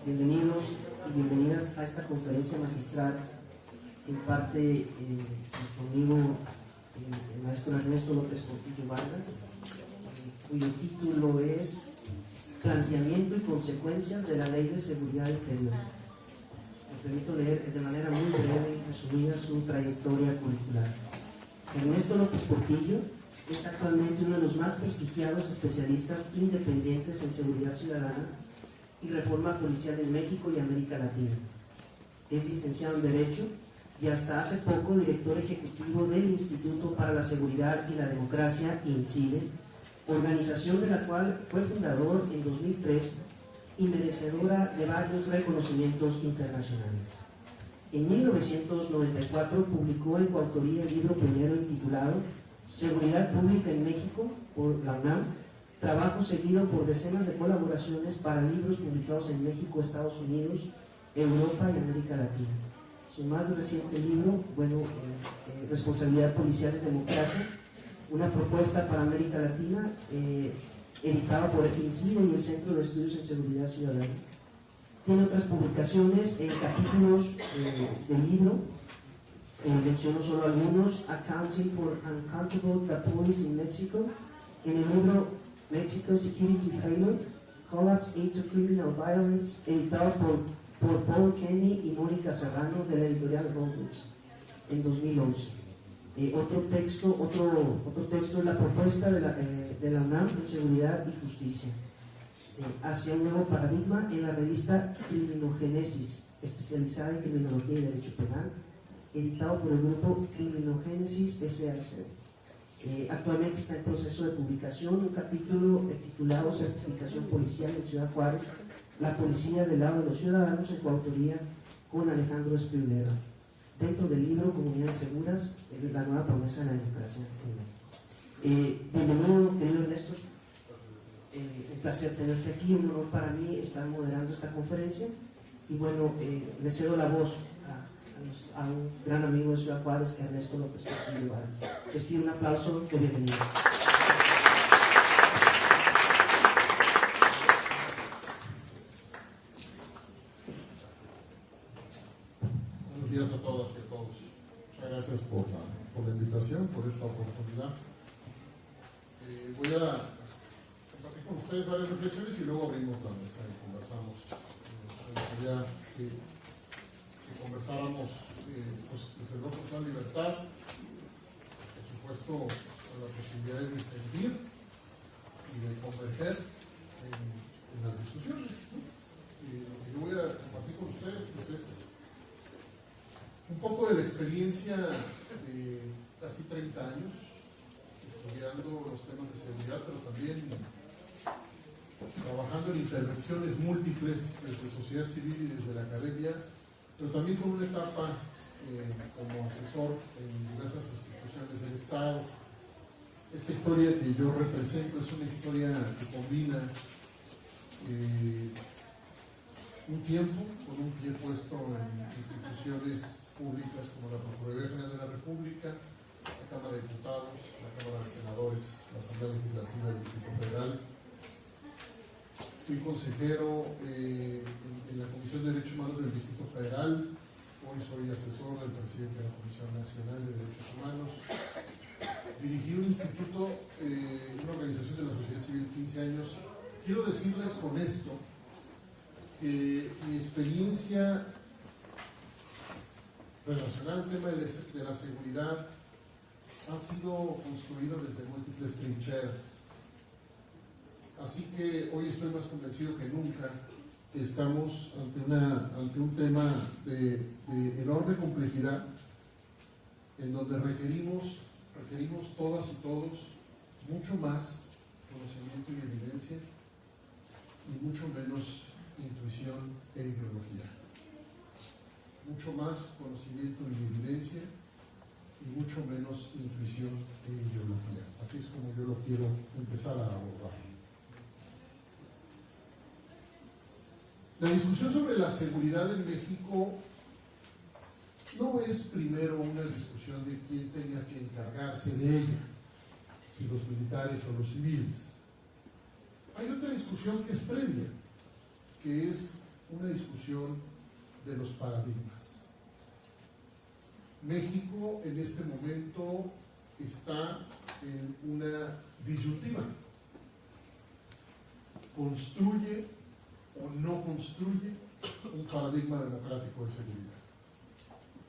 Bienvenidos y bienvenidas a esta conferencia magistral que imparte conmigo el maestro Ernesto López Portillo Vargas, cuyo título es Planteamiento y consecuencias de la Ley de Seguridad Interior. Me permito leer de manera muy breve y resumida su trayectoria curricular. Ernesto López Portillo es actualmente uno de los más prestigiados especialistas independientes en seguridad ciudadana y reforma policial en México y América Latina. Es licenciado en Derecho y hasta hace poco director ejecutivo del Instituto para la Seguridad y la Democracia, INCIDE, organización de la cual fue fundador en 2003 y merecedora de varios reconocimientos internacionales. En 1994 publicó en coautoría el libro primero intitulado Seguridad Pública en México por la UNAM, trabajo seguido por decenas de colaboraciones para libros publicados en México, Estados Unidos, Europa y América Latina. Su más reciente libro, Responsabilidad Policial en Democracia, una propuesta para América Latina, editado por el INCIDE y el Centro de Estudios en Seguridad Ciudadana. Tiene otras publicaciones en capítulos del libro, menciono solo algunos: Accounting for Uncountable the Police in Mexico, en el libro Mexico Security Failure, Collapse into Criminal Violence, editado por Paul Kenny y Mónica Serrano de la editorial Robles en 2011. Otro texto es la propuesta de la UNAM en Seguridad y Justicia, hacia un nuevo paradigma, en la revista Criminogénesis, especializada en criminología y derecho penal, editado por el grupo Criminogénesis SAC. Actualmente está en proceso de publicación un capítulo titulado Certificación Policial en Ciudad Juárez, la policía del lado de los ciudadanos, en coautoría con Alejandro Espirulera, dentro del libro Comunidades Seguras, la nueva promesa de la democracia. Bienvenido, querido Ernesto. Un placer tenerte aquí, un honor para mí estar moderando esta conferencia. Y bueno, le cedo la voz a un gran amigo de Ciudad Juárez, Ernesto López Portillo Vargas. Les pido un aplauso de bienvenida. Buenos días a todas y a todos. Muchas gracias por la invitación, por esta oportunidad. Voy a compartir con ustedes varias reflexiones y luego abrimos la mesa y conversamos. Me gustaría que conversáramos desde luego con la libertad, por supuesto con la posibilidad de disentir y de converger en las discusiones, ¿no? Lo que yo voy a compartir con ustedes pues es un poco de la experiencia de casi 30 años estudiando los temas de seguridad, pero también trabajando en intervenciones múltiples desde sociedad civil y desde la academia, pero también con una etapa como asesor en diversas instituciones del Estado. Esta historia que yo represento es una historia que combina un tiempo con un pie puesto en instituciones públicas como la Procuraduría General de la República, la Cámara de Diputados, la Cámara de Senadores, la Asamblea Legislativa del Distrito Federal. Fui consejero en la Comisión de Derechos Humanos del Distrito Federal. Hoy soy asesor del presidente de la Comisión Nacional de Derechos Humanos. Dirigí un instituto, una organización de la sociedad civil 15 años. Quiero decirles con esto que mi experiencia relacionada al tema de la seguridad ha sido construida desde múltiples trincheras. Así que hoy estoy más convencido que nunca que estamos ante un tema de enorme complejidad, en donde requerimos todas y todos mucho más conocimiento y evidencia y mucho menos intuición e ideología. Mucho más conocimiento y evidencia y mucho menos intuición e ideología. Así es como yo lo quiero empezar a abordar. La discusión sobre la seguridad en México no es primero una discusión de quién tenga que encargarse de ella, si los militares o los civiles. Hay otra discusión que es previa, que es una discusión de los paradigmas. México en este momento está en una disyuntiva. ¿Construye o no construye un paradigma democrático de seguridad?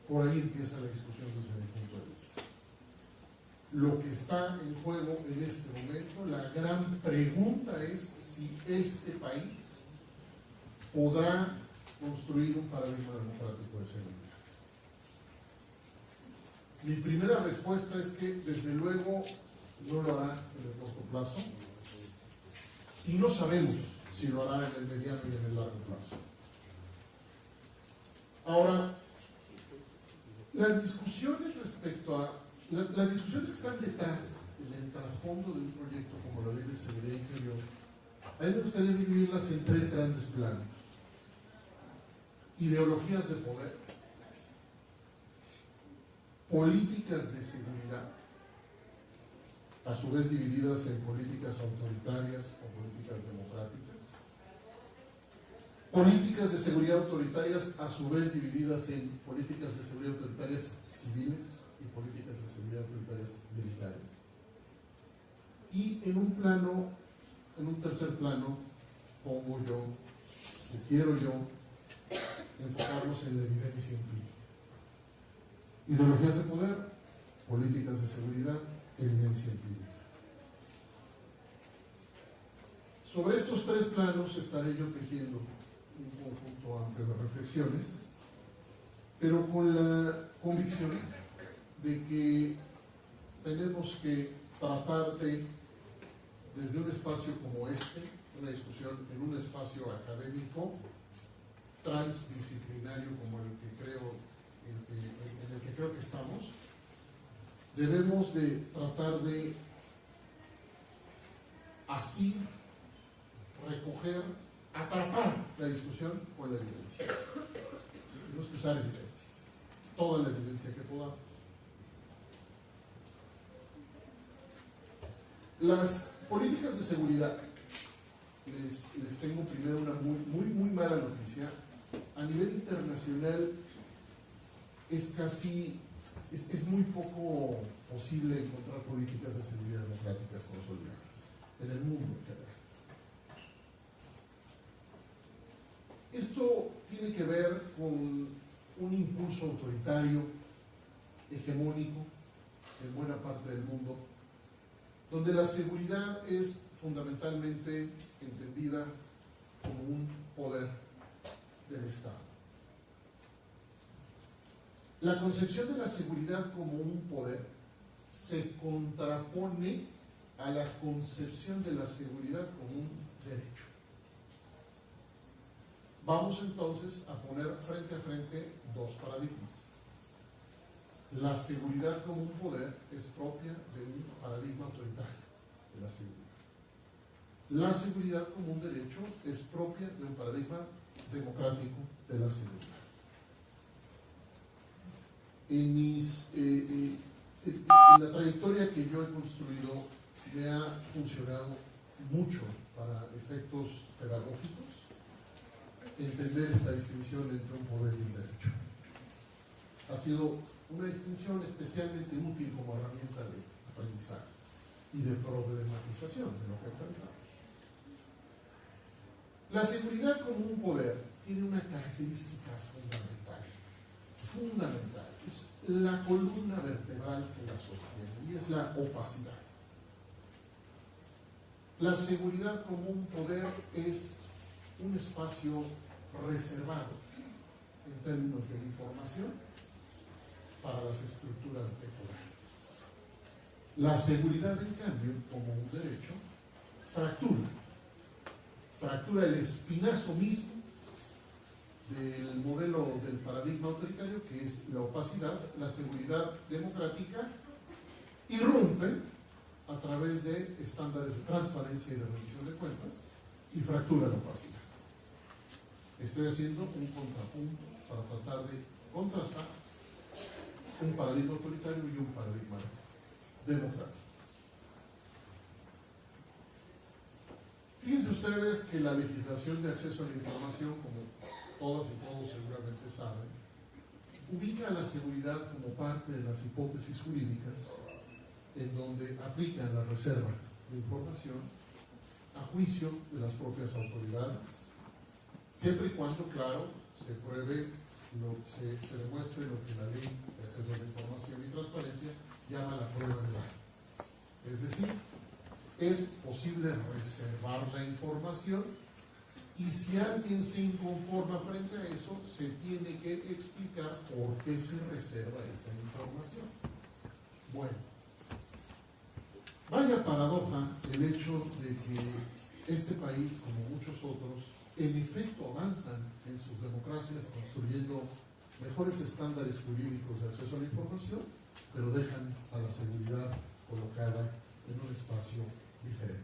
Por ahí empieza la discusión desde mi punto de vista. Lo que está en juego en este momento, la gran pregunta es si este país podrá construir un paradigma democrático de seguridad. Mi primera respuesta es que desde luego no lo hará en el corto plazo y no sabemos si lo hará en el mediano y en el largo plazo. Ahora, las discusiones respecto a las discusiones que están detrás, en el trasfondo de un proyecto como la Ley de Seguridad Interior, a mí me gustaría dividirlas en tres grandes planos: ideologías de poder, políticas de seguridad, a su vez divididas en políticas autoritarias o políticas democráticas, políticas de seguridad autoritarias a su vez divididas en políticas de seguridad autoritarias civiles y políticas de seguridad autoritarias militares. Y en un tercer plano, pongo yo, o quiero yo, enfocarnos en la evidencia empírica. Ideologías de poder, políticas de seguridad, evidencia empírica. Sobre estos tres planos estaré yo tejiendo un conjunto amplio de reflexiones, pero con la convicción de que tenemos que tratar de, desde un espacio como este, una discusión en un espacio académico, transdisciplinario como el que creo, en el que creo que estamos, debemos de tratar de así recoger, atrapar la discusión con la evidencia. Tenemos que usar evidencia, toda la evidencia que podamos. Las políticas de seguridad, les tengo primero una muy mala noticia. A nivel internacional es muy poco posible encontrar políticas de seguridad democráticas consolidadas en el mundo en general. Esto tiene que ver con un impulso autoritario, hegemónico, en buena parte del mundo, donde la seguridad es fundamentalmente entendida como un poder del Estado. La concepción de la seguridad como un poder se contrapone a la concepción de la seguridad como un derecho. Vamos entonces a poner frente a frente dos paradigmas. La seguridad como un poder es propia de un paradigma autoritario de la seguridad. La seguridad como un derecho es propia de un paradigma democrático de la seguridad. En la trayectoria que yo he construido me ha funcionado mucho para efectos pedagógicos entender esta distinción entre un poder y un derecho. Ha sido una distinción especialmente útil como herramienta de aprendizaje y de problematización de lo que enfrentamos. La seguridad como un poder tiene una característica fundamental, es la columna vertebral que la sostiene, y es la opacidad. La seguridad como un poder es un espacio reservado en términos de información para las estructuras de poder. La seguridad, en cambio, como un derecho, fractura el espinazo mismo del modelo del paradigma autoritario, que es la opacidad. La seguridad democrática irrumpe a través de estándares de transparencia y de rendición de cuentas y fractura la opacidad. Estoy haciendo un contrapunto para tratar de contrastar un paradigma autoritario y un paradigma democrático. Fíjense ustedes que la legislación de acceso a la información, como todas y todos seguramente saben, ubica la seguridad como parte de las hipótesis jurídicas en donde aplican la reserva de información a juicio de las propias autoridades, siempre y cuando, claro, se pruebe, se demuestre lo que la ley de acceso a la información y transparencia llama la prueba de daño. Es decir, es posible reservar la información y si alguien se inconforma frente a eso, se tiene que explicar por qué se reserva esa información. Bueno, vaya paradoja el hecho de que este país, como muchos otros, en efecto avanzan en sus democracias construyendo mejores estándares jurídicos de acceso a la información, pero dejan a la seguridad colocada en un espacio diferente,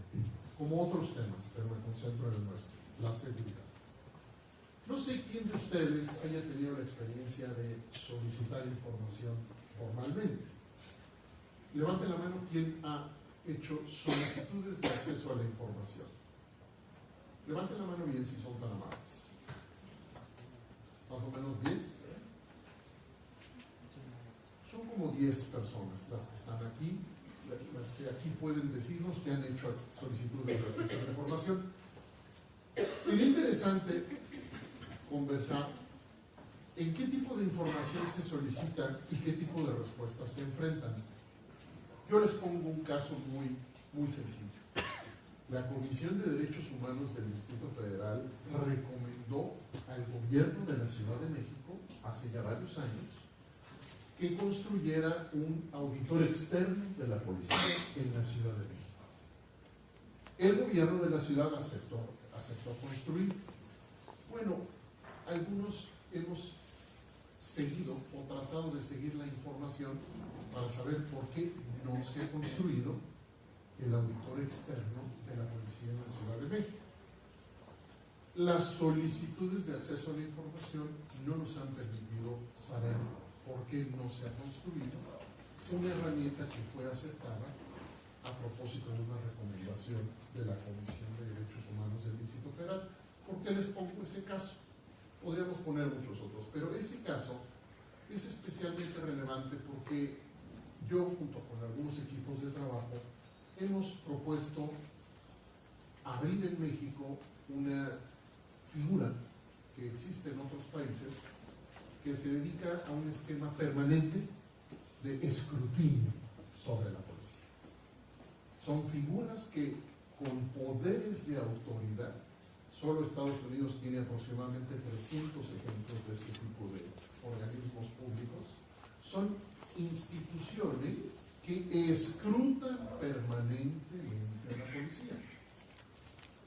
como otros temas, pero me concentro en el nuestro, la seguridad. No sé quién de ustedes haya tenido la experiencia de solicitar información formalmente. Levante la mano quien ha hecho solicitudes de acceso a la información. Levanten la mano bien si son tan amables. Más o menos 10. Son como 10 personas las que están aquí, las que aquí pueden decirnos que han hecho solicitudes de acceso a la información. Sería interesante conversar en qué tipo de información se solicita y qué tipo de respuestas se enfrentan. Yo les pongo un caso muy sencillo. La Comisión de Derechos Humanos del Distrito Federal recomendó al gobierno de la Ciudad de México, hace ya varios años, que construyera un auditor externo de la policía en la Ciudad de México. El gobierno de la ciudad aceptó construir. Bueno, algunos hemos seguido o tratado de seguir la información para saber por qué no se ha construido el auditor externo de la policía en la Ciudad de México. Las solicitudes de acceso a la información no nos han permitido saber por qué no se ha construido una herramienta que fue aceptada a propósito de una recomendación de la Comisión de Derechos Humanos del Distrito Federal. ¿Por qué les pongo ese caso? Podríamos poner muchos otros, pero ese caso es especialmente relevante porque yo, junto con algunos equipos de trabajo, hemos propuesto abrir en México una figura que existe en otros países que se dedica a un esquema permanente de escrutinio sobre la policía. Son figuras que con poderes de autoridad, solo Estados Unidos tiene aproximadamente 300 ejemplos de este tipo de organismos públicos, son instituciones que escrutan permanentemente a la policía.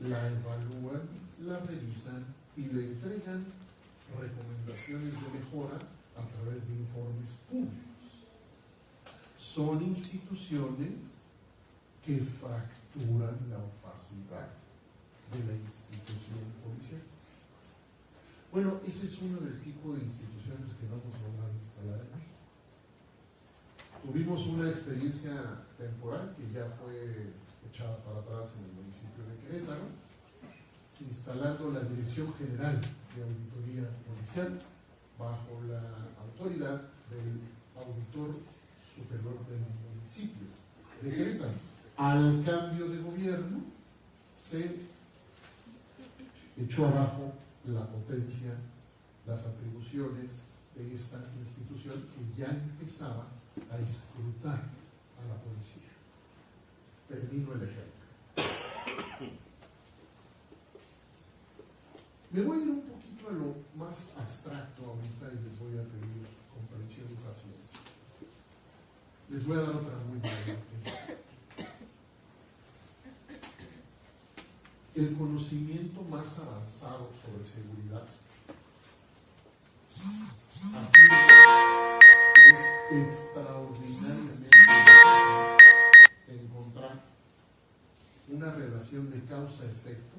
La evalúan, la revisan y le entregan recomendaciones de mejora a través de informes públicos. Son instituciones que fracturan la opacidad de la institución policial. Bueno, ese es uno del tipo de instituciones que no hemos logrado instalar en México. Tuvimos una experiencia temporal que ya fue echada para atrás en el municipio de Querétaro, instalando la Dirección General de Auditoría Policial bajo la autoridad del Auditor Superior del municipio de Querétaro. Al cambio de gobierno se echó abajo la potencia, las atribuciones de esta institución que ya empezaba a escrutar a la policía. Termino el ejemplo. Me voy a ir un poquito a lo más abstracto ahorita y les voy a pedir comprensión y paciencia. Les voy a dar otra muy buena noticia. El conocimiento más avanzado sobre seguridad es extraordinariamente difícil encontrar una relación de causa-efecto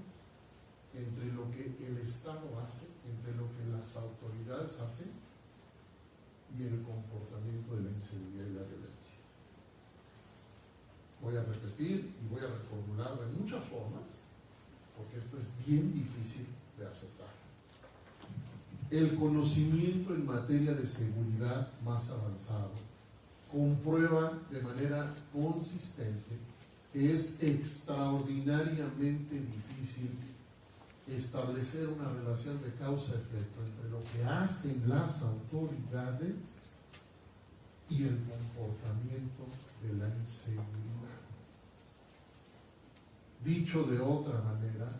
entre lo que el Estado hace, entre lo que las autoridades hacen y el comportamiento de la inseguridad y la violencia. Voy a repetir y voy a reformular de muchas formas porque esto es bien difícil de aceptar. El conocimiento en materia de seguridad más avanzado comprueba de manera consistente que es extraordinariamente difícil establecer una relación de causa-efecto entre lo que hacen las autoridades y el comportamiento de la inseguridad. Dicho de otra manera,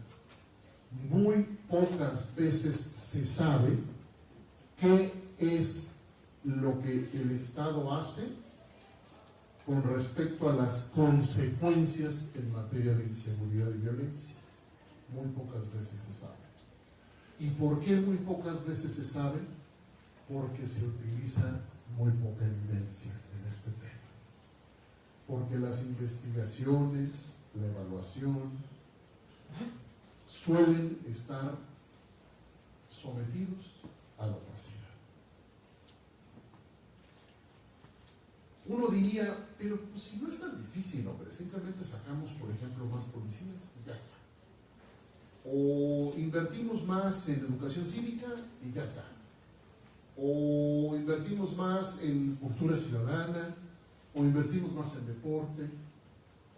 muy pocas veces se sabe qué es lo que el Estado hace con respecto a las consecuencias en materia de inseguridad y violencia. Muy pocas veces se sabe. ¿Y por qué muy pocas veces se sabe? Porque se utiliza muy poca evidencia en este tema. Porque las investigaciones, la evaluación, suelen estar sometidos a la opacidad. Uno diría, pero pues, si no es tan difícil, hombre, simplemente sacamos, por ejemplo, más policías y ya está. O invertimos más en educación cívica y ya está. O invertimos más en cultura ciudadana, o invertimos más en deporte,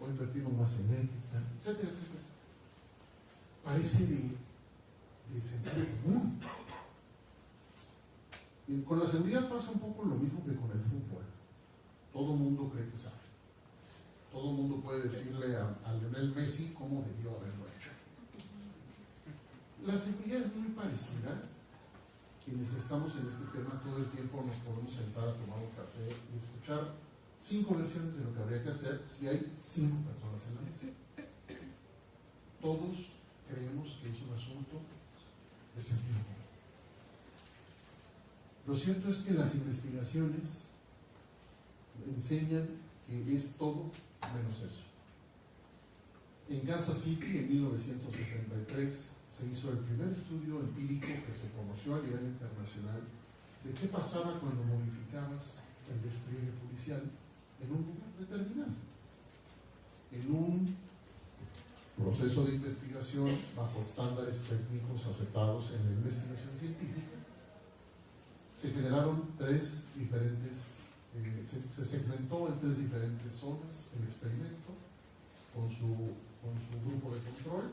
o invertimos más en ética, etcétera, etcétera. Parece de sentido común. Y con la seguridad pasa un poco lo mismo que con el fútbol. Todo el mundo cree que sabe. Todo el mundo puede decirle a Lionel Messi cómo debió haberlo hecho. La seguridad es muy parecida. Quienes estamos en este tema todo el tiempo nos podemos sentar a tomar un café y escuchar 5 versiones de lo que habría que hacer si hay 5 personas en la mesa. Todos creemos que es un asunto de sentido común. Lo cierto es que las investigaciones enseñan que es todo menos eso. En Kansas City, en 1973, se hizo el primer estudio empírico que se conoció a nivel internacional de qué pasaba cuando modificabas el despliegue policial en un lugar determinado. En un proceso de investigación bajo estándares técnicos aceptados en la investigación científica, se generaron 3 diferentes, se segmentó en 3 diferentes zonas el experimento con su grupo de control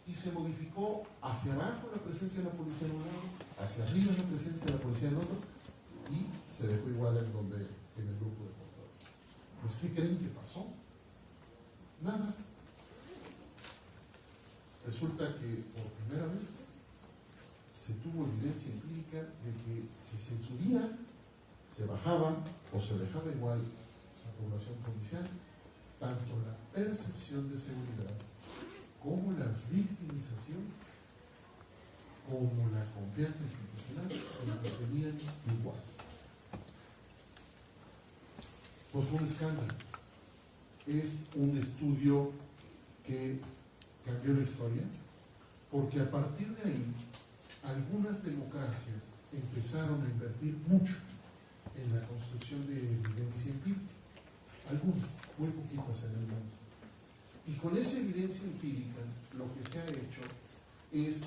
y se modificó hacia abajo la presencia de la policía en un lado, hacia arriba la presencia de la policía en otro y se dejó igual en el grupo de control. Pues ¿qué creen que pasó? Nada. Resulta que por primera vez se tuvo evidencia empírica de que si se subía, se bajaba o se dejaba igual la población policial, tanto la percepción de seguridad como la victimización como la confianza institucional se mantenían igual. Pues fue un escándalo. Es un estudio que cambió la historia, porque a partir de ahí algunas democracias empezaron a invertir mucho en la construcción de evidencia empírica, algunas, muy poquitas en el mundo. Y con esa evidencia empírica lo que se ha hecho es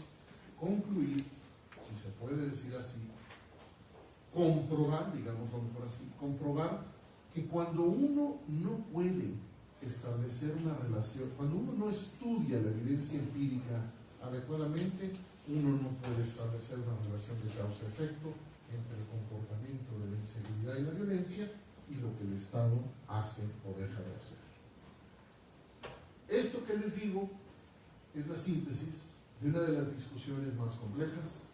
concluir, si se puede decir así, comprobar, digámoslo mejor así, comprobar que cuando uno no puede establecer una relación, cuando uno no estudia la evidencia empírica adecuadamente, uno no puede establecer una relación de causa-efecto entre el comportamiento de la inseguridad y la violencia y lo que el Estado hace o deja de hacer. Esto que les digo es la síntesis de una de las discusiones más complejas,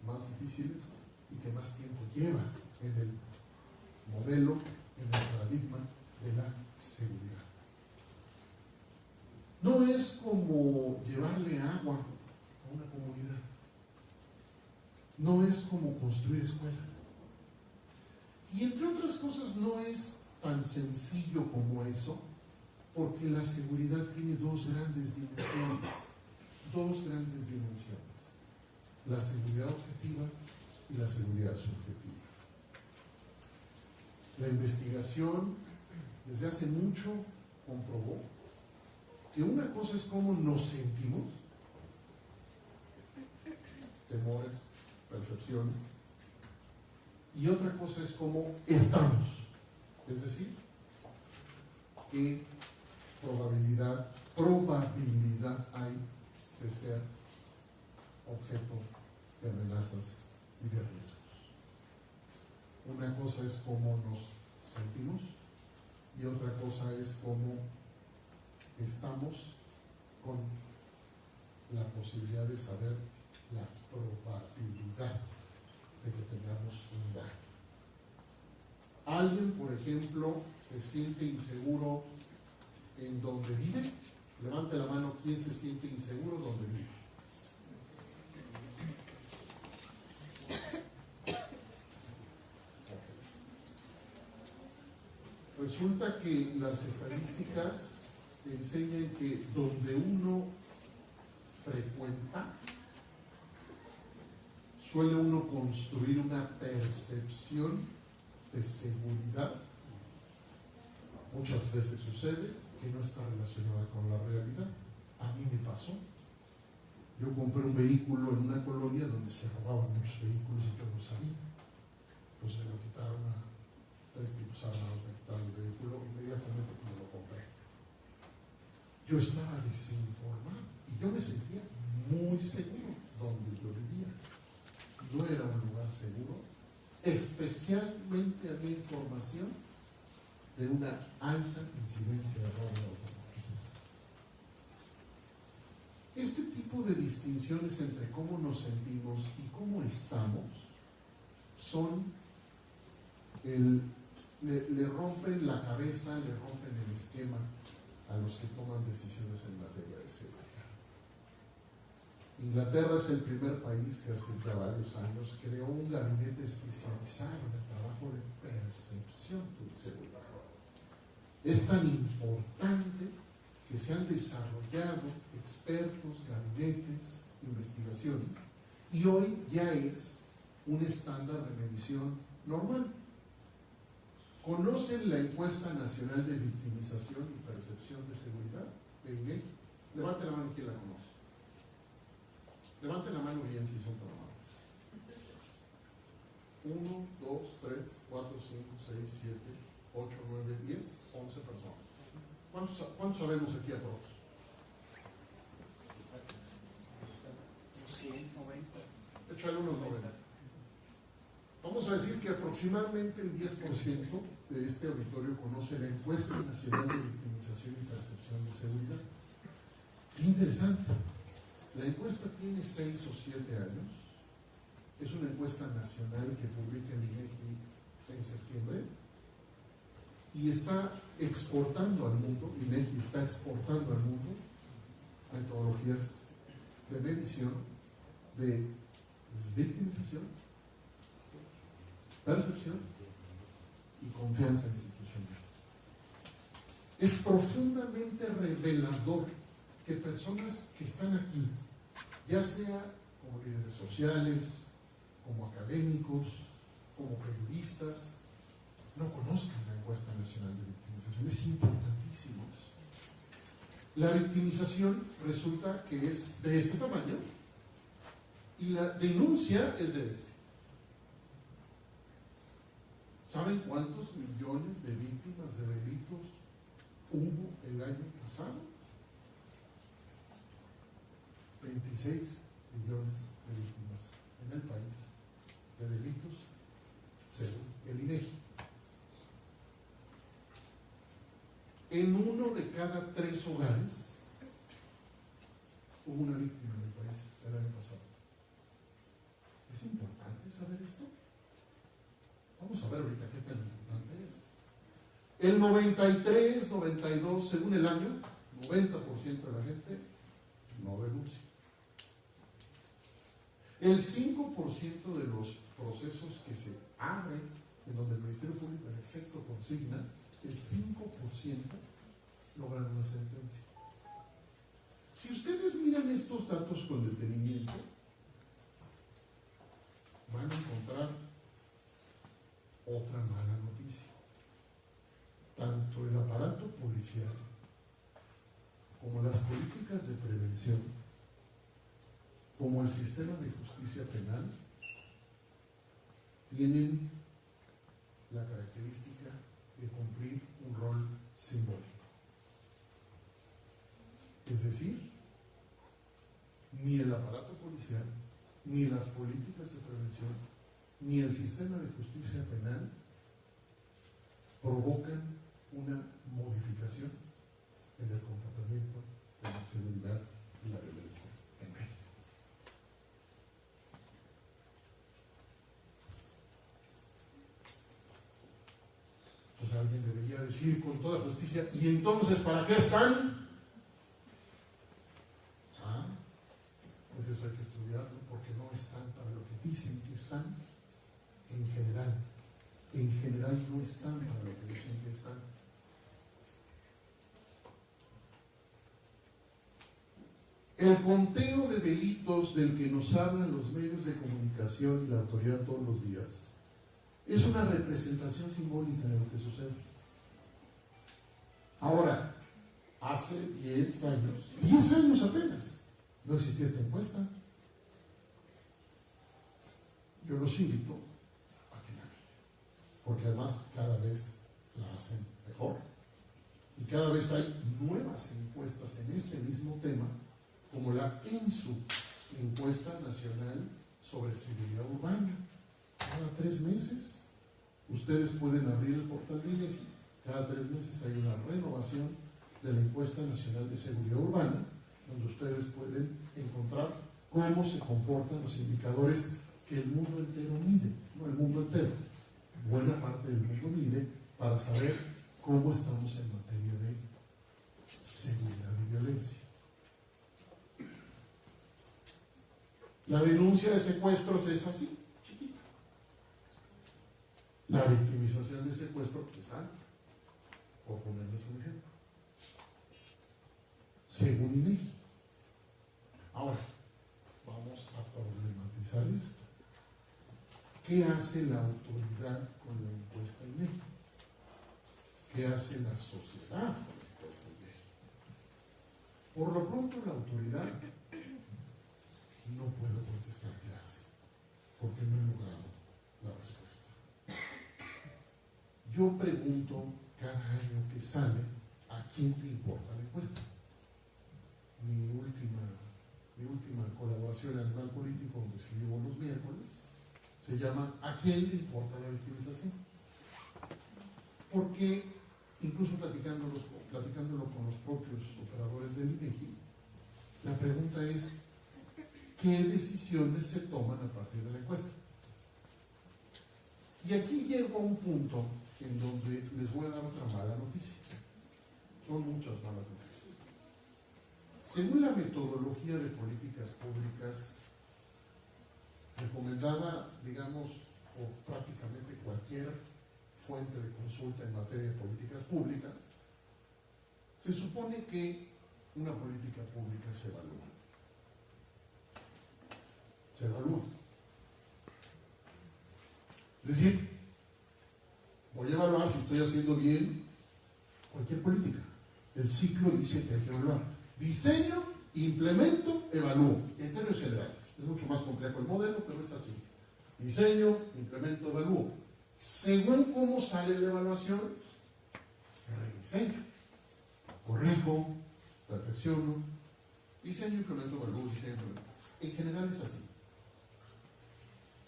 más difíciles y que más tiempo lleva en el modelo, en el paradigma de la seguridad. No es como llevarle agua a una comunidad. No es como construir escuelas. Y entre otras cosas no es tan sencillo como eso, porque la seguridad tiene 2 grandes dimensiones. 2 grandes dimensiones. La seguridad objetiva y la seguridad subjetiva. La investigación desde hace mucho comprobó que una cosa es cómo nos sentimos temores, percepciones. Y otra cosa es cómo estamos. Es decir, qué probabilidad hay de ser objeto de amenazas y de riesgos. Una cosa es cómo nos sentimos y otra cosa es cómo estamos con la posibilidad de saber la probabilidad de que tengamos un daño. Alguien, por ejemplo, se siente inseguro en donde vive. Levante la mano, ¿quién se siente inseguro donde vive? Resulta que las estadísticas enseñan que donde uno frecuenta, suele uno construir una percepción de seguridad. Muchas veces sucede que no está relacionada con la realidad. A mí me pasó. Yo compré un vehículo en una colonia donde se robaban muchos vehículos y yo no sabía. Pues me lo quitaron a 3 tipos armados, me quitaron el vehículo inmediatamente cuando lo compré. Yo estaba desinformado y yo me sentía muy seguro donde yo vivía. No era un lugar seguro, especialmente había información de una alta incidencia de robo de automóviles. Este tipo de distinciones entre cómo nos sentimos y cómo estamos son le rompen la cabeza, le rompen el esquema a los que toman decisiones en materia de seguridad. Inglaterra es el primer país que hace ya varios años creó un gabinete especializado en el trabajo de percepción de seguridad. Es tan importante que se han desarrollado expertos, gabinetes, investigaciones, y hoy ya es un estándar de medición normal. ¿Conocen la encuesta nacional de victimización y percepción de seguridad de INEGI? Levante la mano quien la conoce. Levanten la mano bien si son tan amables. 1, 2, 3, 4, 5, 6, 7, 8, 9, 10, 11 personas. ¿Cuántos sabemos aquí aprox? 190. Échale unos 90. Vamos a decir que aproximadamente el 10% de este auditorio conoce la encuesta nacional de victimización y percepción de seguridad. Qué interesante. La encuesta tiene 6 o 7 años. Es una encuesta nacional que publica el INEGI en septiembre y está exportando al mundo, INEGI está exportando al mundo metodologías de medición de victimización, percepción y confianza institucional. Es profundamente revelador que personas que están aquí, ya sea como líderes sociales, como académicos, como periodistas, no conozcan la encuesta nacional de victimización. Es importantísimo eso. La victimización resulta que es de este tamaño y la denuncia es de este. ¿Saben cuántos millones de víctimas de delitos hubo el año pasado? 26 millones de víctimas en el país de delitos, según el INEGI. En 1 de cada 3 hogares hubo una víctima en el país el año pasado. ¿Es importante saber esto? Vamos a ver ahorita qué tan importante es. El 93, 92, según el año, 90% de la gente no denuncia. El 5% de los procesos que se abren, en donde el Ministerio Público en efecto consigna, el 5% logran una sentencia. Si ustedes miran estos datos con detenimiento, van a encontrar otra mala noticia. Tanto el aparato policial como las políticas de prevención, como como el sistema de justicia penal tienen la característica de cumplir un rol simbólico. Es decir, ni el aparato policial, ni las políticas de prevención, ni el sistema de justicia penal provocan una modificación en el comportamiento de la seguridad y la violencia en México. Pues alguien debería decir con toda justicia, ¿y entonces para qué están? Pues eso hay que estudiarlo, porque no están para lo que dicen que están en general. En general no están para lo que dicen que están. El conteo de delitos del que nos hablan los medios de comunicación y la autoridad todos los días es una representación simbólica de lo que sucede. Ahora, hace 10 años apenas, no existía esta encuesta. Yo los invito a que la vean, porque además cada vez la hacen mejor y cada vez hay nuevas encuestas en este mismo tema, como la ENSU, Encuesta Nacional sobre Seguridad Urbana. Cada 3 meses ustedes pueden abrir el portal de INEGI. Cada 3 meses hay una renovación de la Encuesta Nacional de Seguridad Urbana, donde ustedes pueden encontrar cómo se comportan los indicadores que el mundo entero mide, no el mundo entero, buena parte del mundo mide, para saber cómo estamos en materia de seguridad y violencia. La denuncia de secuestros es así, chiquita. La victimización de secuestro es alta, por ponerles un ejemplo, según INEGI. Ahora, vamos a problematizar esto. ¿Qué hace la autoridad con la encuesta INEGI? ¿Qué hace la sociedad con la encuesta INEGI? Por lo pronto, la autoridad no puedo contestar qué hace, porque no he logrado la respuesta. Yo pregunto cada año que sale, ¿a quién le importa la encuesta? Mi última colaboración en Animal Político, donde escribo los miércoles, se llama ¿a quién le importa la victimización? Porque, incluso platicándolo con los propios operadores del INEGI, la pregunta es ¿qué decisiones se toman a partir de la encuesta? Y aquí llego a un punto en donde les voy a dar otra mala noticia. Son muchas malas noticias. Según la metodología de políticas públicas recomendada, digamos, por prácticamente cualquier fuente de consulta en materia de políticas públicas, se supone que una política pública se evalúa. Se evalúa. Es decir, voy a evaluar si estoy haciendo bien cualquier política. El ciclo dice que hay que evaluar. Diseño, implemento, evalúo. En términos generales. Es mucho más complejo el modelo, pero es así. Diseño, implemento, evalúo. Según cómo sale la evaluación, rediseño. Corrijo, perfecciono. Diseño, implemento, evalúo, diseño, implemento. En general es así.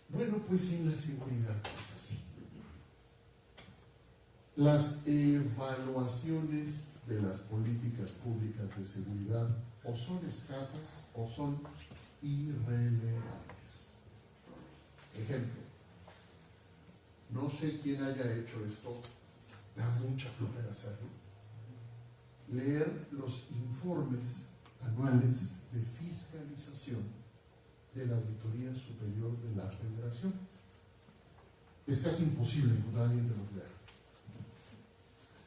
Bueno, pues en la seguridad es así. Las evaluaciones de las políticas públicas de seguridad o son escasas o son irrelevantes. Ejemplo, no sé quién haya hecho esto, da mucha flojera hacerlo. Leer los informes anuales de fiscalización de la Auditoría Superior de la Federación. Es casi imposible encontrar a alguien que los lea.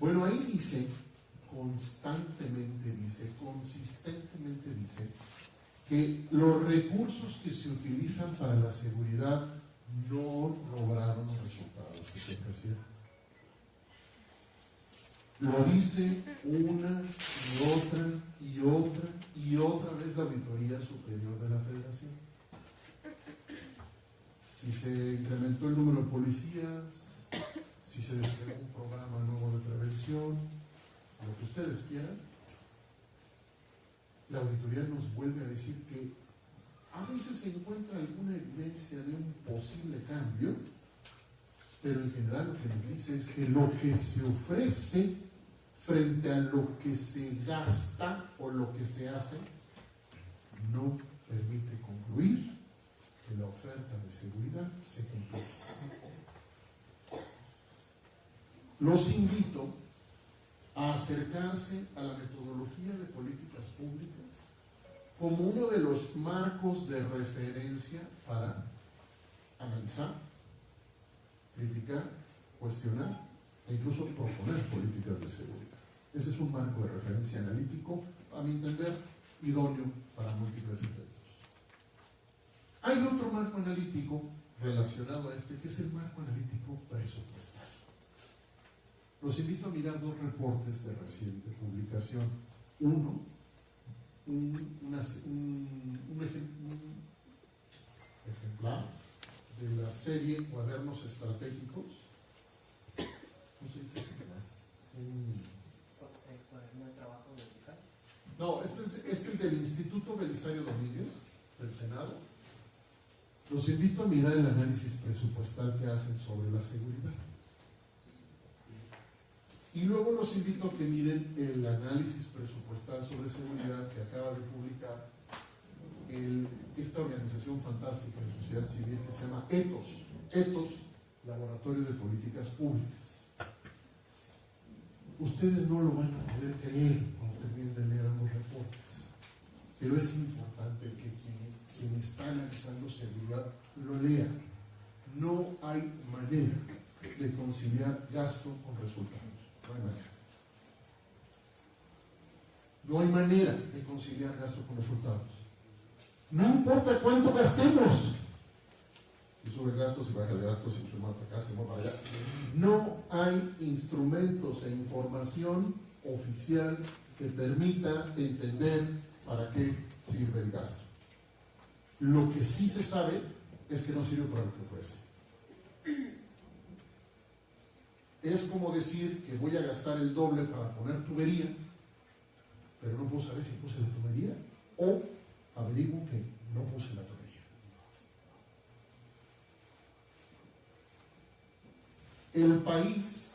Bueno, ahí dice, consistentemente dice, que los recursos que se utilizan para la seguridad no lograron los resultados que se ofrecieron. Lo dice una y otra vez la Auditoría Superior de la Federación. si se incrementó el número de policías, si se desplegó un programa nuevo de prevención, lo que ustedes quieran, la auditoría nos vuelve a decir que a veces se encuentra alguna evidencia de un posible cambio, pero en general lo que nos dice es que lo que se ofrece frente a lo que se gasta o lo que se hace no permite concluir que la oferta de seguridad se cumple. Los invito a acercarse a la metodología de políticas públicas como uno de los marcos de referencia para analizar, criticar, cuestionar e incluso proponer políticas de seguridad. Ese es un marco de referencia analítico, a mi entender, idóneo para múltiples efectos. Hay otro marco analítico relacionado a este, que es el marco analítico presupuestal. Los invito a mirar dos reportes de reciente publicación. Uno, un ejemplar de la serie Cuadernos Estratégicos. ¿Cómo se dice? ¿Cuaderno de trabajo vertical? No, este es del Instituto Belisario Domínguez, del Senado. Los invito a mirar el análisis presupuestal que hacen sobre la seguridad. Y luego los invito a que miren el análisis presupuestal sobre seguridad que acaba de publicar esta organización fantástica de sociedad civil que se llama ETOS, Laboratorio de Políticas Públicas. Ustedes no lo van a poder creer cuando terminen de leer los reportes, pero es importante que quien está analizando seguridad lo lea. No hay manera de conciliar gasto con resultados. No hay manera de conciliar gasto con resultados. No importa cuánto gastemos. Si sube el gasto, si baja el gasto, si se mata acá, se mueve allá. No hay instrumentos e información oficial que permita entender para qué sirve el gasto. Lo que sí se sabe es que no sirve para lo que ofrece. Es como decir que voy a gastar el doble para poner tubería, pero no puedo saber si puse la tubería o averiguo que no puse la tubería. El país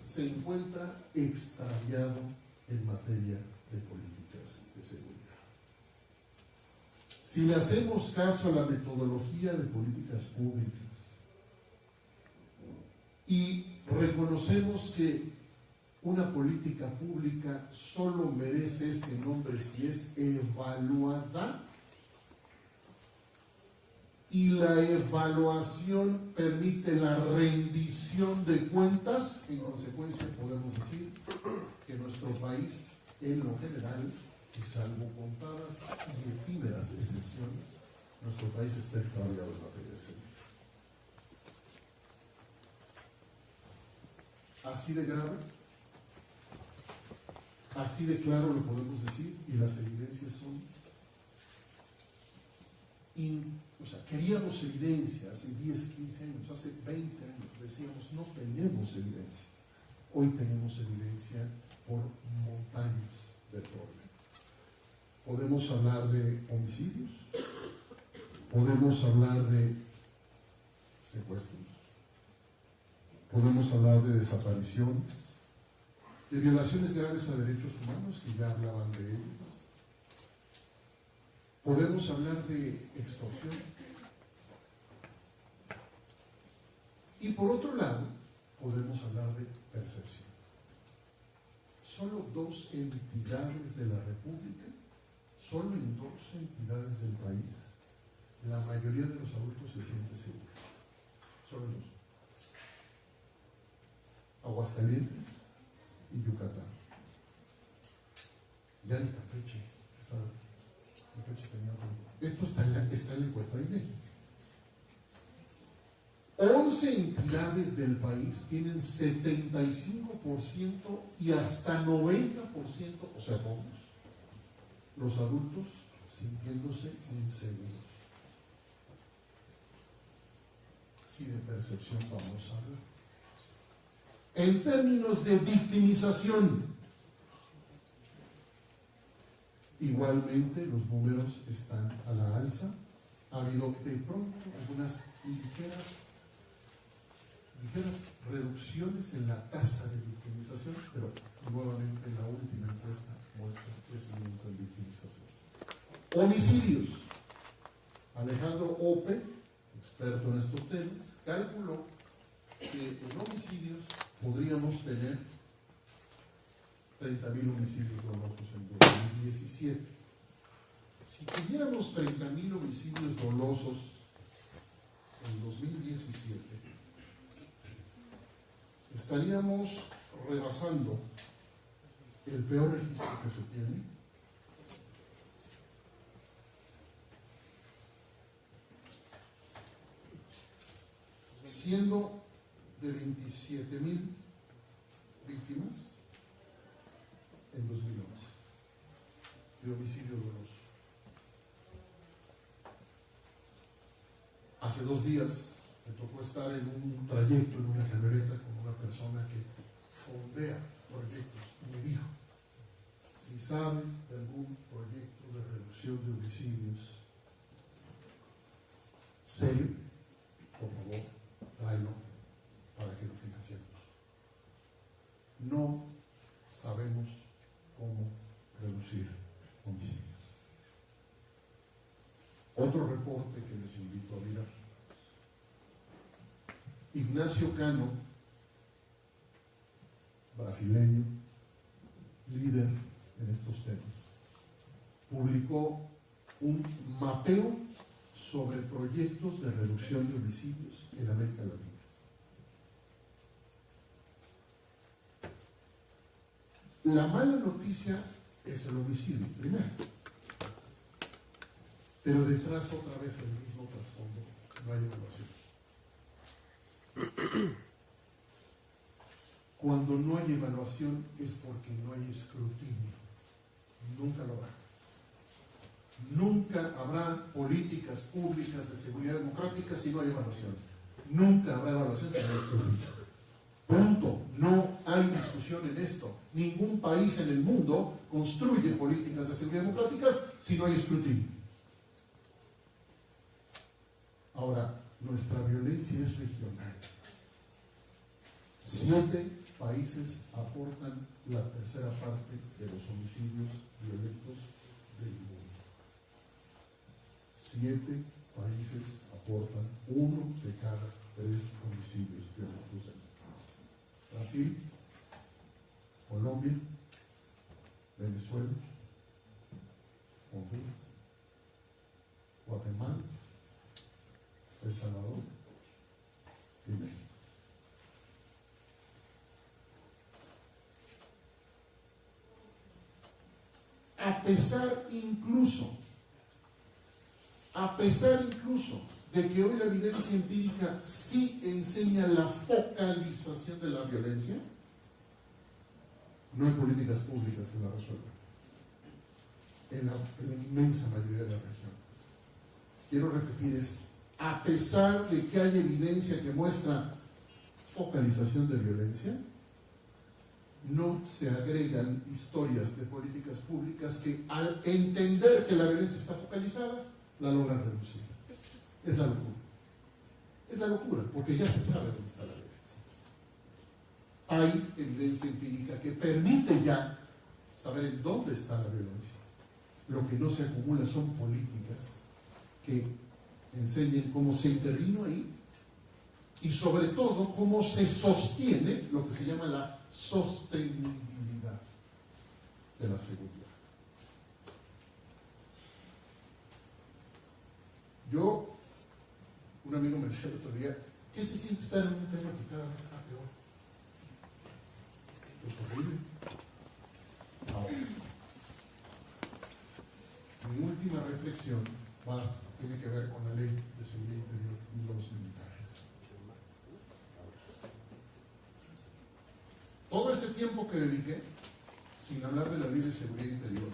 se encuentra extraviado en materia de políticas de seguridad. Si le hacemos caso a la metodología de políticas públicas y reconocemos que una política pública solo merece ese nombre si es evaluada, y la evaluación permite la rendición de cuentas, en consecuencia podemos decir que nuestro país, en lo general, y salvo contadas y efímeras excepciones, nuestro país está extraviado en materia de seguridad. Así de grave, así de claro lo podemos decir, y las evidencias son queríamos evidencia hace 10, 15 años, hace 20 años, decíamos no tenemos evidencia. Hoy tenemos evidencia por montañas de problema. Podemos hablar de homicidios, podemos hablar de secuestros, podemos hablar de desapariciones, de violaciones graves a derechos humanos, que ya hablaban de ellas. Podemos hablar de extorsión. Y por otro lado, podemos hablar de percepción. Solo dos entidades de la República, solo en dos entidades del país, la mayoría de los adultos se siente segura. Solo dos. Aguascalientes y Yucatán. Ya en Campeche. Esto está en la encuesta de INEGI. 11 entidades del país tienen 75% y hasta 90%, o sea, todos, los adultos sintiéndose inseguros. si de percepción vamos a hablar. En términos de victimización, igualmente los números están a la alza. Ha habido de pronto algunas ligeras reducciones en la tasa de victimización, pero nuevamente la última encuesta muestra crecimiento en victimización. Homicidios. Alejandro Ope, experto en estos temas, calculó que en homicidios podríamos tener 30.000 homicidios dolosos en 2017. Si tuviéramos 30.000 homicidios dolosos en 2017, estaríamos rebasando el peor registro que se tiene, siendo de 27.000 víctimas en 2011 de homicidio doloso. Hace 2 días me tocó estar en un trayecto en una camioneta con una persona que fondea proyectos y me dijo: si sabes de algún proyecto de reducción de homicidios serio, por favor, tráelo para que lo financiemos. No sabemos cómo reducir homicidios. Otro reporte que les invito a mirar. Ignacio Cano, brasileño, líder en estos temas, publicó un mapeo sobre proyectos de reducción de homicidios en América Latina. La mala noticia es el homicidio, primero. Pero detrás otra vez el mismo trasfondo, no hay evaluación. Cuando no hay evaluación es porque no hay escrutinio. Nunca lo habrá. Nunca habrá políticas públicas de seguridad democrática si no hay evaluación. Nunca habrá evaluación si no hay escrutinio. Punto. No hay discusión en esto. Ningún país en el mundo construye políticas de seguridad democráticas si no hay escrutinio. Ahora, nuestra violencia es regional. 7 países aportan la tercera parte de los homicidios violentos del mundo. 7 países aportan 1 de cada 3 homicidios violentos del mundo. Brasil, Colombia, Venezuela, Honduras, Guatemala, El Salvador y México. A pesar incluso de que hoy la evidencia empírica sí enseña la focalización de la violencia, no hay políticas públicas que la resuelvan en la inmensa mayoría de la región. Quiero repetir esto. A pesar de que hay evidencia que muestra focalización de violencia, no se agregan historias de políticas públicas que, al entender que la violencia está focalizada, la logran reducir. Es la locura. Es la locura, porque ya se sabe dónde está la violencia. Hay evidencia empírica que permite ya saber en dónde está la violencia. Lo que no se acumula son políticas que enseñen cómo se intervino ahí y sobre todo cómo se sostiene lo que se llama la sostenibilidad de la seguridad. Un amigo me decía el otro día: ¿qué se siente estar en un tema que cada vez está peor? Es horrible. Ahora, mi última reflexión tiene que ver con la ley de seguridad interior y los militares. Todo este tiempo que dediqué sin hablar de la ley de seguridad interior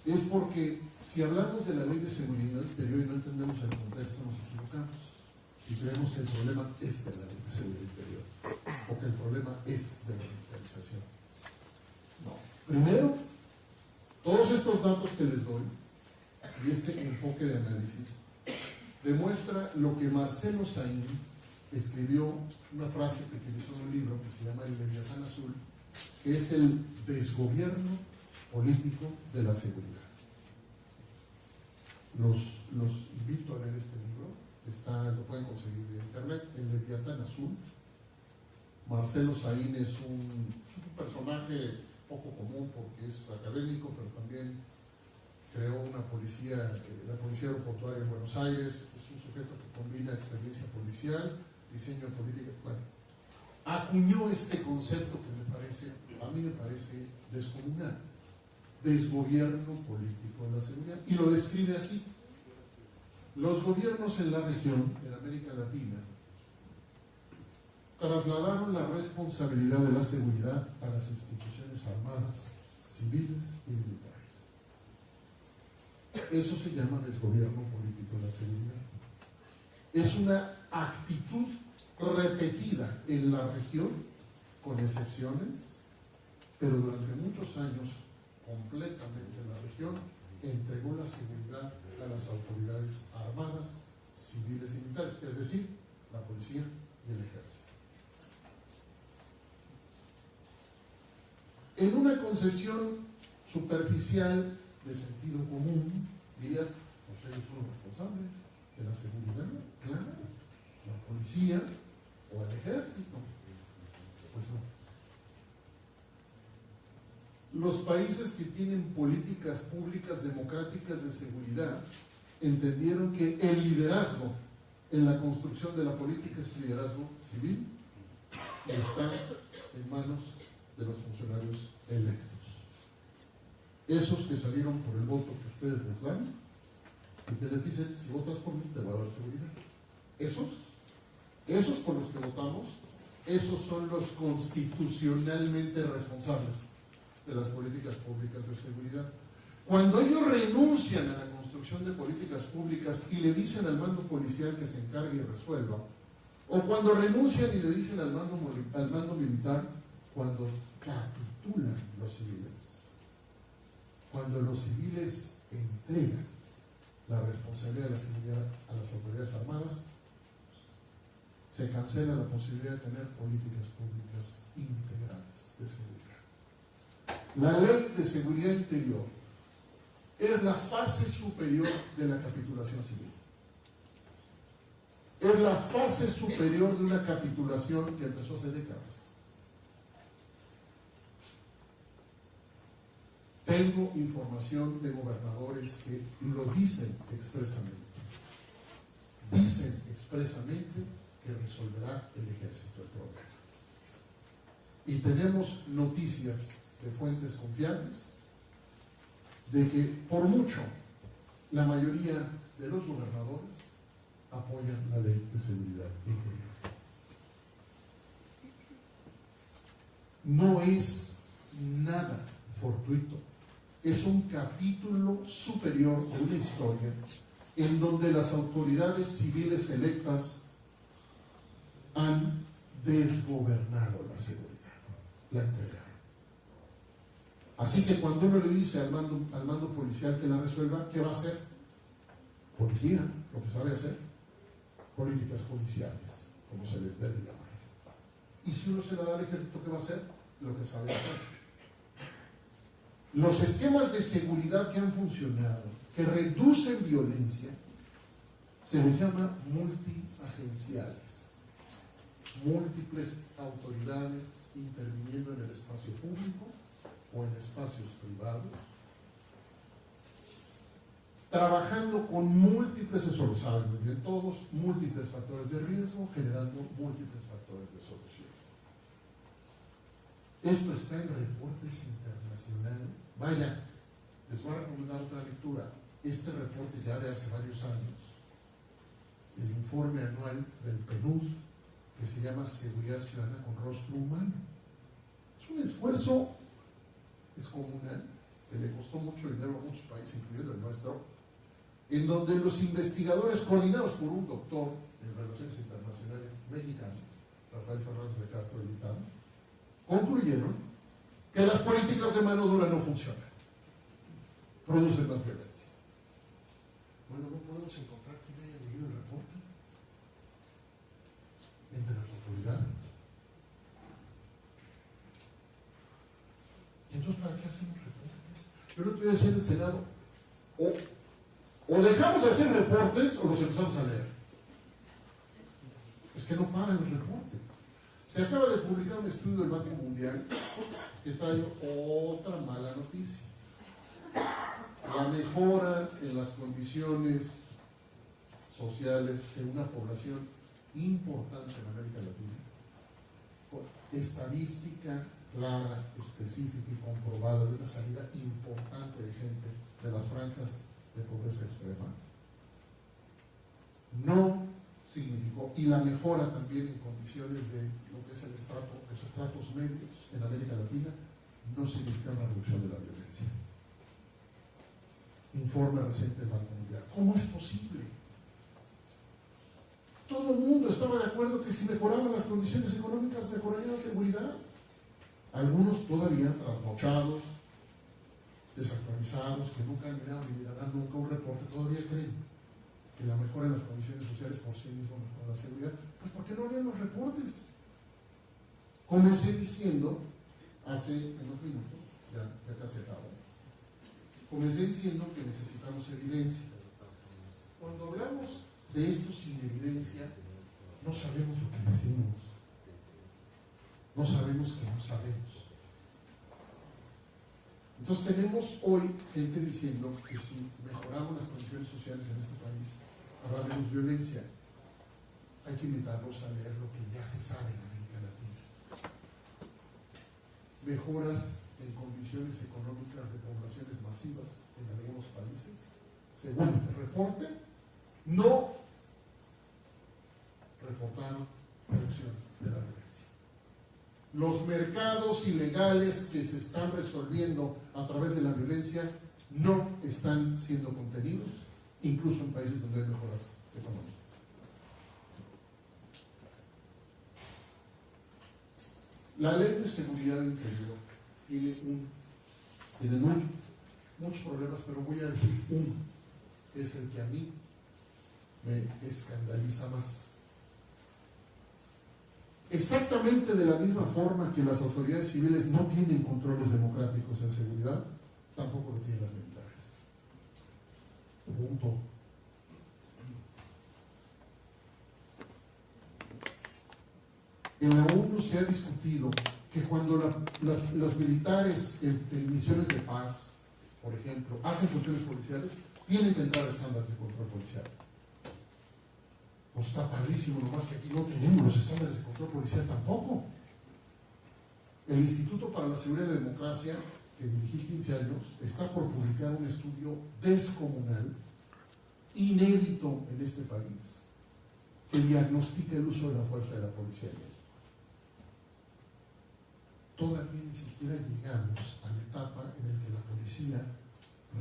es porque si hablamos de la ley de seguridad interior y no entendemos el contexto, nos equivocamos. Y creemos que el problema es de la ley de seguridad interior o que el problema es de la militarización. No. Primero, todos estos datos que les doy y este enfoque de análisis demuestra lo que Marcelo Saín escribió, una frase que utilizó en un libro que se llama El Leviatán Azul, que es el desgobierno político de la seguridad. Los invito a leer este libro, lo pueden conseguir en internet, El Leviatán Azul. Marcelo Saín es un personaje poco común porque es académico, pero también creó una policía, la Policía Aeroportuaria en Buenos Aires. Es un sujeto que combina experiencia policial, diseño de política. Bueno, acuñó este concepto que a mí me parece descomunal: desgobierno político de la seguridad, y lo describe así: los gobiernos en la región, en América Latina, trasladaron la responsabilidad de la seguridad a las instituciones armadas, civiles y militares. Eso se llama desgobierno político de la seguridad. Es una actitud repetida en la región, con excepciones, pero durante muchos años completamente la región entregó la seguridad a las autoridades armadas, civiles y militares, es decir, la policía y el ejército. En una concepción superficial de sentido común, diría, pues ellos son los responsables de la seguridad, claro, la policía o el ejército. Pues no. Los países que tienen políticas públicas democráticas de seguridad entendieron que el liderazgo en la construcción de la política es liderazgo civil y está en manos de los funcionarios electos. Esos que salieron por el voto que ustedes les dan y que les dicen: si votas por mí te voy a dar seguridad. Esos por los que votamos, esos son los constitucionalmente responsables de las políticas públicas de seguridad. Cuando ellos renuncian a la construcción de políticas públicas y le dicen al mando policial que se encargue y resuelva, o cuando renuncian y le dicen al mando militar, cuando capitulan los civiles, cuando los civiles entregan la responsabilidad de la seguridad a las autoridades armadas, se cancela la posibilidad de tener políticas públicas integrales de seguridad. La ley de seguridad interior es la fase superior de la capitulación civil. Es la fase superior de una capitulación que empezó hace décadas. Tengo información de gobernadores que lo dicen expresamente. Dicen expresamente que resolverá el ejército el problema. Y tenemos noticias de fuentes confiables de que por mucho la mayoría de los gobernadores apoyan la ley de seguridad interior. No es nada fortuito, es un capítulo superior de una historia en donde las autoridades civiles electas han desgobernado la seguridad, la integraron. Así que cuando uno le dice al mando policial que la resuelva, ¿qué va a hacer? Policía, lo que sabe hacer, políticas policiales, como se les debe llamar. Y si uno se la da al ejército, ¿qué va a hacer? Lo que sabe hacer. Los esquemas de seguridad que han funcionado, que reducen violencia, se les llama multiagenciales. Múltiples autoridades interviniendo en el espacio público o en espacios privados, trabajando con múltiples, eso lo saben muy bien todos, múltiples factores de riesgo, generando múltiples factores de solución. Esto está en reportes internacionales. Vaya, les voy a recomendar otra lectura. Este reporte ya de hace varios años, el informe anual del PNUD, que se llama Seguridad Ciudadana con Rostro Humano. Es un esfuerzo descomunal que le costó mucho dinero a muchos países, incluido el nuestro, en donde los investigadores coordinados por un doctor en Relaciones Internacionales mexicano, Rafael Fernández de Castro Elitano, concluyeron que las políticas de mano dura no funcionan, producen más violencia. Bueno, no podemos encontrar quien haya leído el reporte entre las autoridades. ¿Y entonces para qué hacemos reportes? Pero otro día decía en el Senado, o dejamos de hacer reportes o los empezamos a leer. Es que no paran los reportes. Se acaba de publicar un estudio del Banco Mundial que trae otra mala noticia. La mejora en las condiciones sociales de una población importante en América Latina, con estadística clara, específica y comprobada de una salida importante de gente de las franjas de pobreza extrema, no significó, y la mejora también en condiciones de lo que es el estrato, los estratos medios en América Latina, no significa una reducción de la violencia. Informe reciente del Banco Mundial. ¿Cómo es posible? Todo el mundo estaba de acuerdo que si mejoraban las condiciones económicas mejoraría la seguridad. Algunos todavía trasnochados, desactualizados, que nunca han mirado ni mirarán nunca un reporte, todavía creen que la mejora en las condiciones sociales por sí mismo mejora la seguridad. Pues ¿por qué no leen los reportes? Comencé diciendo, hace unos minutos, ya casi acabo, comencé diciendo que necesitamos evidencia. Cuando hablamos de esto sin evidencia, no sabemos lo que decimos. No sabemos que no sabemos. Entonces tenemos hoy gente diciendo que si mejoramos las condiciones sociales en este país, habrá menos violencia. Hay que invitarlos a leer lo que ya se sabe en América Latina. Mejoras en condiciones económicas de poblaciones masivas en algunos países, según este reporte, no reportaron reducción de la violencia. Los mercados ilegales que se están resolviendo a través de la violencia no están siendo contenidos, incluso en países donde hay mejoras económicas. La Ley de Seguridad Interior tiene muchos problemas, pero voy a decir uno, que es el que a mí me escandaliza más. Exactamente de la misma forma que las autoridades civiles no tienen controles democráticos en seguridad, tampoco lo tienen las militares. Punto. En la ONU se ha discutido que cuando los militares en misiones de paz, por ejemplo, hacen funciones policiales, tienen que entrar estándares de control policial. Pues está padrísimo, nomás que aquí no tenemos los estándares de control policial tampoco. El Instituto para la Seguridad y la Democracia, que dirigí 15 años, está por publicar un estudio descomunal, inédito en este país, que diagnostica el uso de la fuerza de la policía en México. Todavía ni siquiera llegamos a la etapa en la que la policía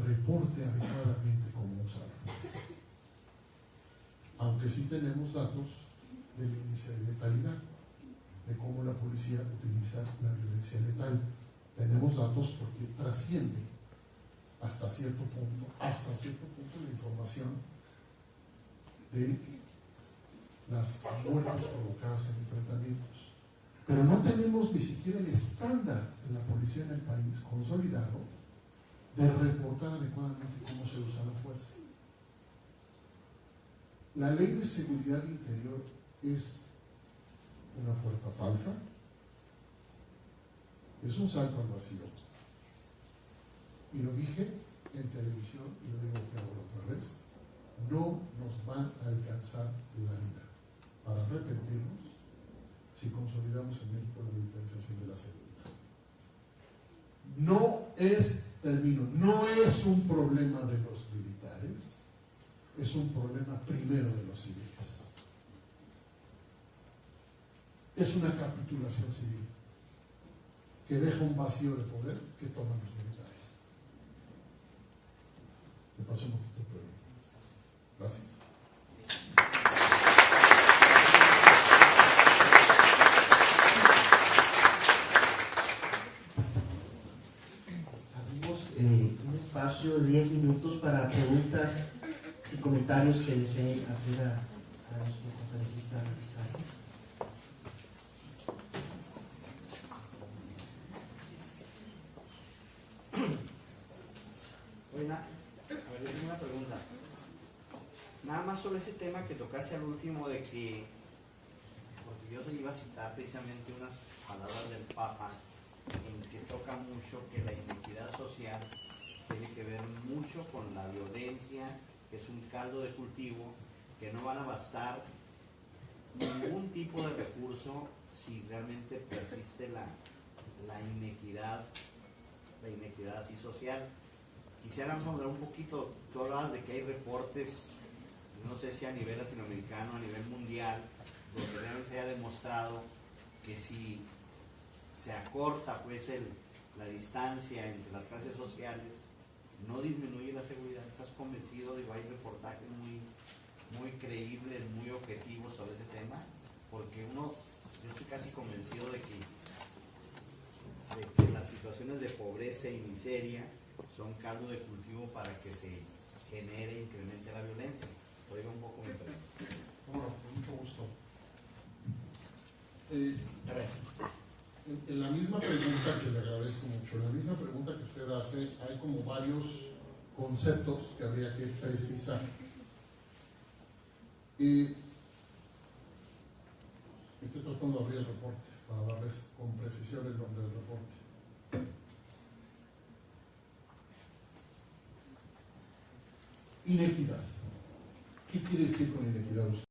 reporte adecuadamente cómo usa la fuerza. Aunque sí tenemos datos del índice de letalidad, de cómo la policía utiliza la violencia letal. Tenemos datos porque trasciende hasta cierto punto la información de las muertes provocadas en enfrentamientos. Pero no tenemos ni siquiera el estándar de la policía en el país consolidado de reportar adecuadamente cómo se usa la fuerza. La Ley de Seguridad Interior es una puerta falsa, es un salto al vacío. Y lo dije en televisión y lo digo ahora otra vez, no nos va a alcanzar la vida para arrepentirnos si consolidamos en México la militarización de la seguridad. No es un problema de los militares, es un problema primero de los civiles. Es una capitulación civil que deja un vacío de poder que toman los militares. Me pasó un poquito, pero preguntas y comentarios que deseen hacer a nuestro conferencista magistral. Bueno, a ver, yo tengo una pregunta. Nada más sobre ese tema que tocaste al último de que, porque yo te iba a citar precisamente unas palabras del Papa en que toca mucho que la inequidad social tiene que ver mucho con la violencia, que es un caldo de cultivo, que no van a bastar ningún tipo de recurso si realmente persiste la inequidad así social. Quisiéramos hablar un poquito, tú hablabas de que hay reportes, no sé si a nivel latinoamericano, a nivel mundial, donde realmente se haya demostrado que si se acorta pues la distancia entre las clases sociales, no disminuye la seguridad. ¿Estás convencido? Digo, hay reportajes muy creíbles, muy objetivos sobre ese tema, porque yo estoy casi convencido de que las situaciones de pobreza y miseria son caldo de cultivo para que se genere e incremente la violencia. Oiga un poco mi pregunta. Bueno, con mucho gusto. En la misma pregunta, que le agradezco mucho, en la misma pregunta que usted hace, hay como varios conceptos que habría que precisar. Estoy tratando de abrir el reporte para darles con precisión el nombre del reporte. Inequidad. ¿Qué quiere decir con inequidad usted?